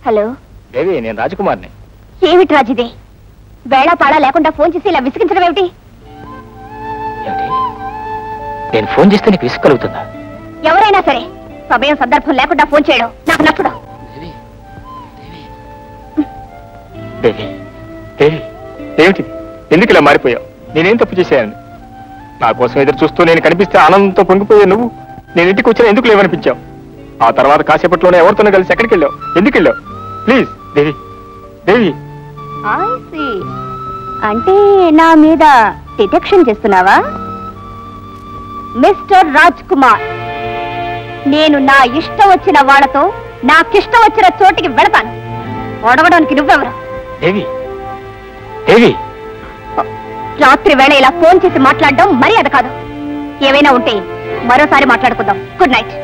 Hello దేవి, నేను రాజకుమార్ని. ఏమిటి రాజిదే? వేళా పాడా లేకుండా ఫోన్ చేసి ఇలా విసిగించడం ఏమిటి? నేను ఫోన్ చేస్తే నీకు విసుగలుగుతుందా? ఎవరైనా సరే సమయం సందర్భం లేకుండా ఫోన్ చేయడం నాకు నచ్చదు. దేవి, దేవి, ఏమిటి? ఎందుకు ఇలా మారిపోయావు? నేనేం తప్పు చేశాను? నా కోసం ఎదురు చూస్తూ నేను కనిపిస్తే ఆనందంతో పొంగిపోయా నువ్వు నేను ఇంటికి వచ్చినా ఎందుకు లేవనిపించావు? ఆ తర్వాత కాసేపట్లోనే ఎవరితోనే కలిసి ఎక్కడికి వెళ్ళావు? ఎందుకు వెళ్ళావు? ప్లీజ్ దేవి, దేవి. అంటే నా మీద డిటెక్షన్ చేస్తున్నావా మిస్టర్ రాజ్ కుమార్? నేను నా ఇష్టం వచ్చిన వాళ్ళతో నాకిష్టం వచ్చిన చోటికి వెళతాను. ఒడవడానికి నువ్వెవరు? దేవి, దేవి, రాత్రి వేళ ఇలా ఫోన్ చేసి మాట్లాడడం మర్యాద కాదు. ఏమైనా ఉంటే మరోసారి మాట్లాడుకుందాం. Good night.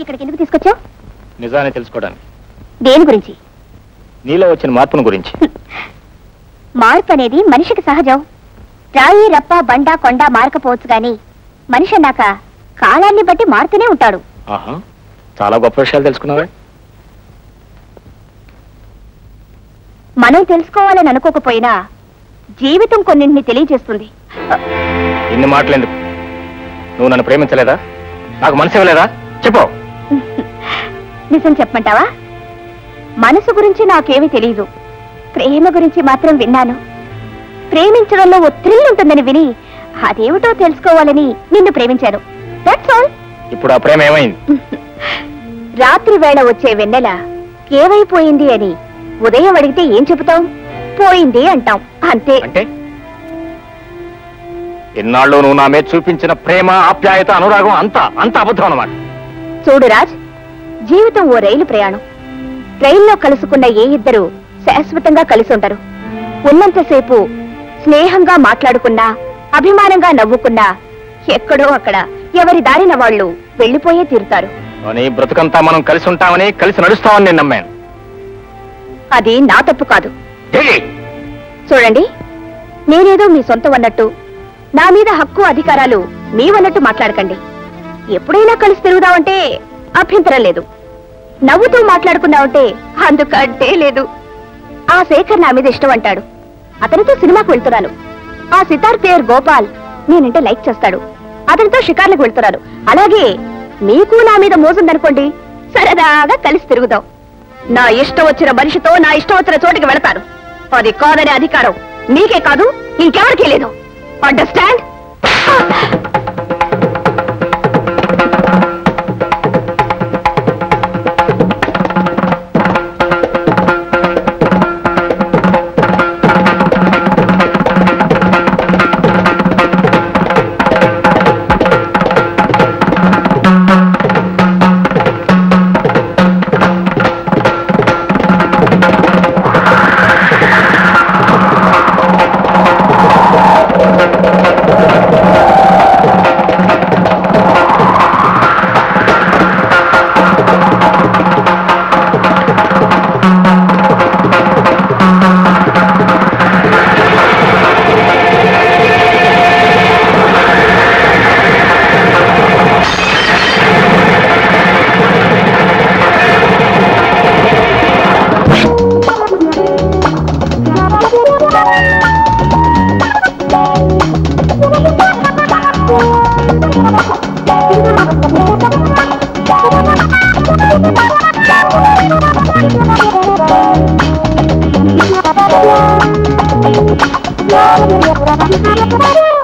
ఇక్కడికి ఎందుకు తీసుకొచ్చావు? నిజాన్ని తెలుసుకోవడానికి. దేని గురించి? నీలో వచ్చిన మార్పును గురించి. మార్పు అనేది మనిషికి సహజం. రాయి రప్ప బండ కొండ మారకపోవచ్చు గాని మనిషి అన్నాక కాలాన్ని బట్టి మారుతూనే ఉంటాడు. ఆహా, చాలా గొప్ప విషయాలు తెలుసుకున్నావే. మనం తెలుసుకోవాలని అనుకోకపోయినా జీవితం కొన్నింటిని తెలియజేస్తుంది. ఇన్ని మాటలు ఎందుకు? నువ్వు నన్ను ప్రేమించలేదా? నాకు మనసు ఇవ్వలేదా? చెప్పు. నిజం చెప్పమంటావా? మనసు గురించి నాకేమీ తెలియదు. ప్రేమ గురించి మాత్రం విన్నాను. ప్రేమించడంలో ఓ థ్రిల్ ఉంటుందని విని అదేమిటో తెలుసుకోవాలని నిన్ను ప్రేమించాను. That's all. ఇప్పుడు ఆ ప్రేమ ఏమైంది? రాత్రి వేళ వచ్చే వెన్నెల ఏమైపోయింది అని ఉదయం అడిగితే ఏం చెబుతాం? పోయింది అంటాం, అంతే. అంటే ఎన్నాళ్ళు నువ్వు నా మీద చూపించిన ప్రేమ, ఆప్యాయత, అనురాగం అంత అబద్ధం అన్నమాట. చూడు రాజ్, జీవితం ఓ రైలు ప్రయాణం. రైల్లో కలుసుకున్న ఏ ఇద్దరు శాశ్వతంగా కలిసి ఉండరు. ఉన్నంతసేపు స్నేహంగా మాట్లాడుకున్నా, అభిమానంగా నవ్వుకున్నా ఎక్కడో అక్కడ ఎవరి దారిన వాళ్ళు వెళ్లిపోయే తీరుతారు. అని బ్రతుకంతా మనం కలిసి ఉంటామని, కలిసి నడుస్తామని నేను నమ్మాను. అది నా తప్పు కాదు. చూడండి, నేనేదో మీ సొంతం అన్నట్టు, నా మీద హక్కు అధికారాలు మీవన్నట్టు మాట్లాడకండి. ఎప్పుడైనా కలిసి తిరుగుదామంటే అభ్యంతరం లేదు. నవ్వుతూ మాట్లాడుకుందామంటే అందుకంటే లేదు. ఆ శేఖర్ నా మీద ఇష్టం అంటాడు. అతనితో సినిమాకు వెళ్తున్నాను. ఆ సితార్ ప్లేయర్ గోపాల్ నేనంటే లైక్ చేస్తాడు. అతనితో షికార్లకు వెళ్తున్నాను. అలాగే మీకు నా మీద మోసుందనుకోండి, సరదాగా కలిసి తిరుగుదాం. నా ఇష్టం వచ్చిన మనిషితో నా ఇష్టం వచ్చిన చోటికి వెళతాను. అది కాదనే అధికారం మీకే కాదు, ఇంకెవరికీ లేదు. అండర్స్టాండ్? Yeah.